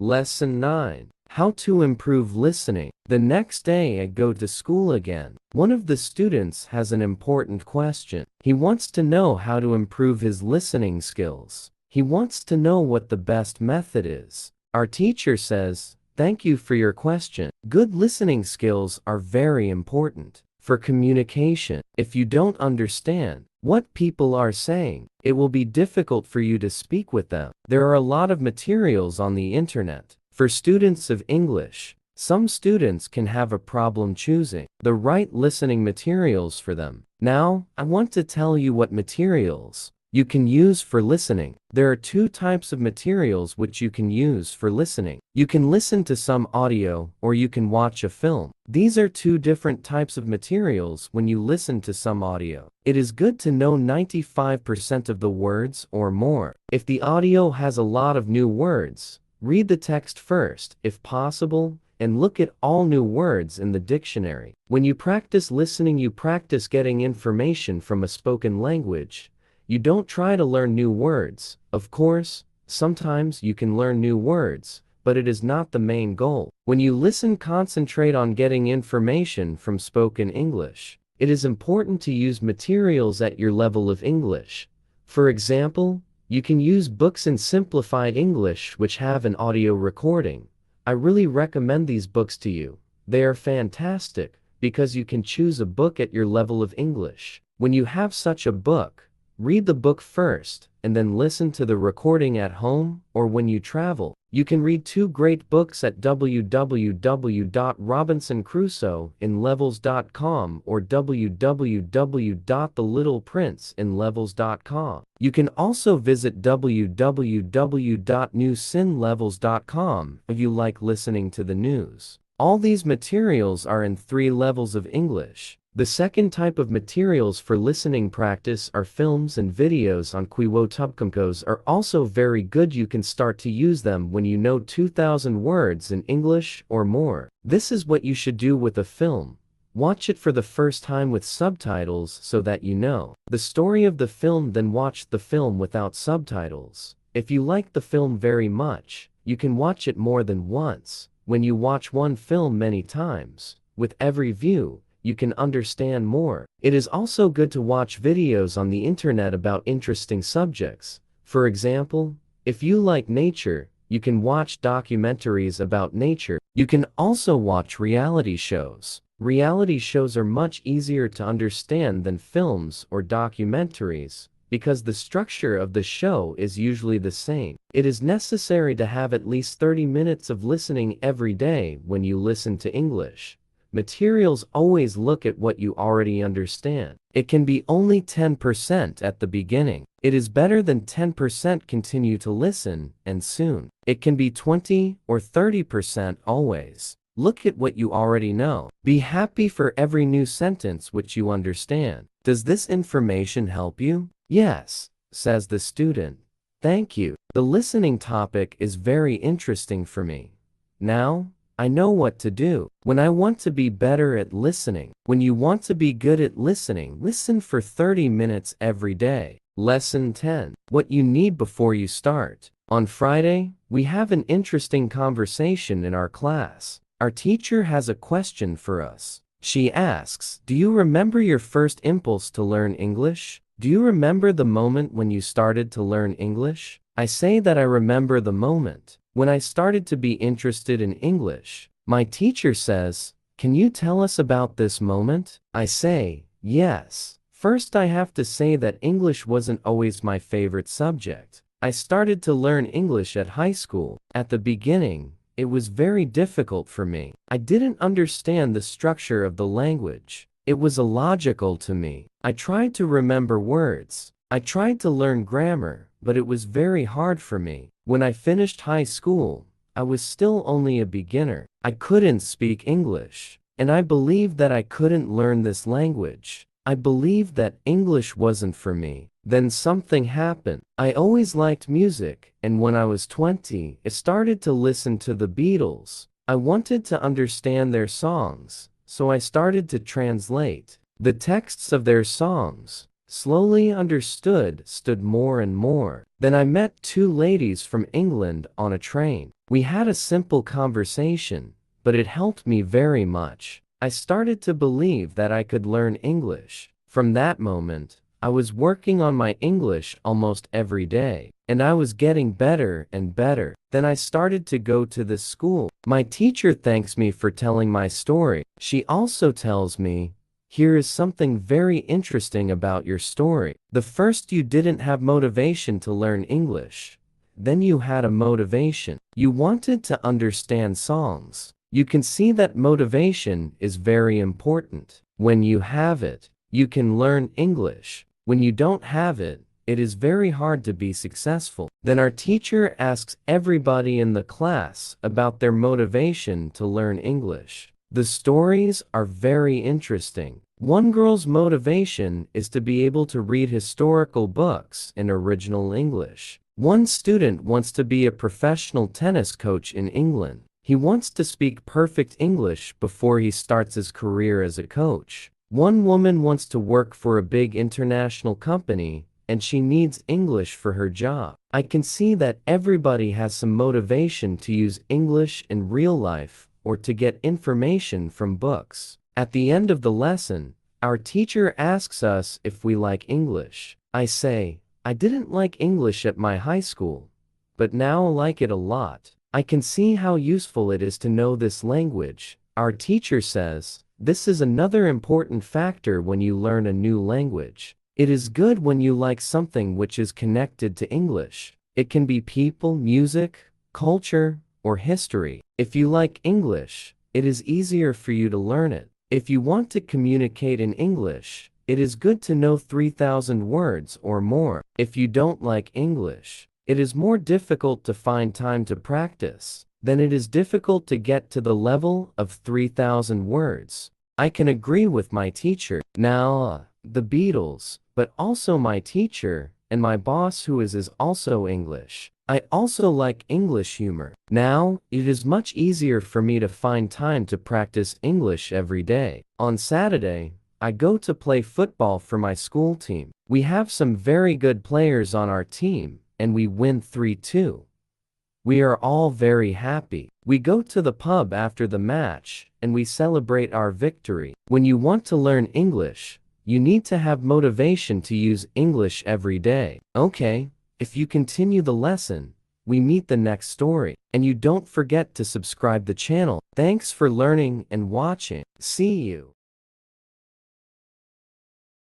Lesson 9. How to improve listening. The next day I go to school again. One of the students has an important question. He wants to know how to improve his listening skills. He wants to know what the best method is. Our teacher says, "Thank you for your question. Good listening skills are very important for communication. If you don't understand what people are saying, it will be difficult for you to speak with them." There are a lot of materials on the internet for students of English. Some students can have a problem choosing the right listening materials for them. Now, I want to tell you what materials you can use for listening. There are two types of materials which you can use for listening. You can listen to some audio or you can watch a film. These are two different types of materials when you listen to some audio. It is good to know 95% of the words or more. If the audio has a lot of new words, read the text first, if possible, and look at all new words in the dictionary. When you practice listening, you practice getting information from a spoken language. You don't try to learn new words. Of course, sometimes you can learn new words, but it is not the main goal. When you listen, concentrate on getting information from spoken English. It is important to use materials at your level of English. For example, you can use books in simplified English which have an audio recording. I really recommend these books to you. They are fantastic because you can choose a book at your level of English. When you have such a book, read the book first, and then listen to the recording at home or when you travel. You can read two great books at www.robinsoncrusoeinlevels.com or www.thelittleprince.inlevels.com. You can also visit www.newsinlevels.com if you like listening to the news. All these materials are in 3 levels of English. The second type of materials for listening practice are films and videos on Quiwotubcomcos are also very good. You can start to use them when you know 2,000 words in English or more. This is what you should do with a film. Watch it for the first time with subtitles so that you know the story of the film, then watch the film without subtitles. If you like the film very much, you can watch it more than once. When you watch one film many times, with every view, you can understand more. It is also good to watch videos on the internet about interesting subjects. For example, if you like nature, you can watch documentaries about nature. You can also watch reality shows. Reality shows are much easier to understand than films or documentaries because the structure of the show is usually the same. It is necessary to have at least 30 minutes of listening every day when you listen to English. Materials always look at what you already understand. It can be only 10% at the beginning. It is better than 10% continue to listen, and soon it can be 20 or 30% always. Look at what you already know. Be happy for every new sentence which you understand. Does this information help you? Yes, says the student. Thank you. The listening topic is very interesting for me. Now, I know what to do. When I want to be better at listening. When you want to be good at listening, listen for 30 minutes every day. Lesson 10. What you need before you start. On Friday, we have an interesting conversation in our class. Our teacher has a question for us. She asks, "Do you remember your first impulse to learn English? Do you remember the moment when you started to learn English?" I say that I remember the moment when I started to be interested in English. My teacher says, "Can you tell us about this moment?" I say, yes. First, I have to say that English wasn't always my favorite subject. I started to learn English at high school. At the beginning, it was very difficult for me. I didn't understand the structure of the language. It was illogical to me. I tried to remember words. I tried to learn grammar, but it was very hard for me. When I finished high school, I was still only a beginner. I couldn't speak English, and I believed that I couldn't learn this language. I believed that English wasn't for me. Then something happened. I always liked music, and when I was 20, I started to listen to the Beatles. I wanted to understand their songs, so I started to translate the texts of their songs. Slowly understood more and more. Then I met 2 ladies from England on a train. We had a simple conversation, but it helped me very much. I started to believe that I could learn English. From that moment, I was working on my English almost every day, and I was getting better and better. Then I started to go to this school. My teacher thanks me for telling my story. She also tells me, "Here is something very interesting about your story. The first you didn't have motivation to learn English. Then you had a motivation. You wanted to understand songs. You can see that motivation is very important. When you have it, you can learn English. When you don't have it, it is very hard to be successful." Then our teacher asks everybody in the class about their motivation to learn English. The stories are very interesting. One girl's motivation is to be able to read historical books in original English. One student wants to be a professional tennis coach in England. He wants to speak perfect English before he starts his career as a coach. One woman wants to work for a big international company, and she needs English for her job. I can see that everybody has some motivation to use English in real life or to get information from books. At the end of the lesson, our teacher asks us if we like English. I say, "I didn't like English at my high school, but now I like it a lot. I can see how useful it is to know this language." Our teacher says, "This is another important factor when you learn a new language. It is good when you like something which is connected to English. It can be people, music, culture, or history. If you like English, it is easier for you to learn it. If you want to communicate in English, it is good to know 3,000 words or more. If you don't like English, it is more difficult to find time to practice. Then it is difficult to get to the level of 3,000 words." I can agree with my teacher. Now, the Beatles, but also my teacher, and my boss who is also English. I also like English humor. Now, it is much easier for me to find time to practice English every day. On Saturday, I go to play football for my school team. We have some very good players on our team, and we win 3-2. We are all very happy. We go to the pub after the match, and we celebrate our victory. When you want to learn English, you need to have motivation to use English every day. Okay, if you continue the lesson, we meet the next story. And you don't forget to subscribe the channel. Thanks for learning and watching. See you.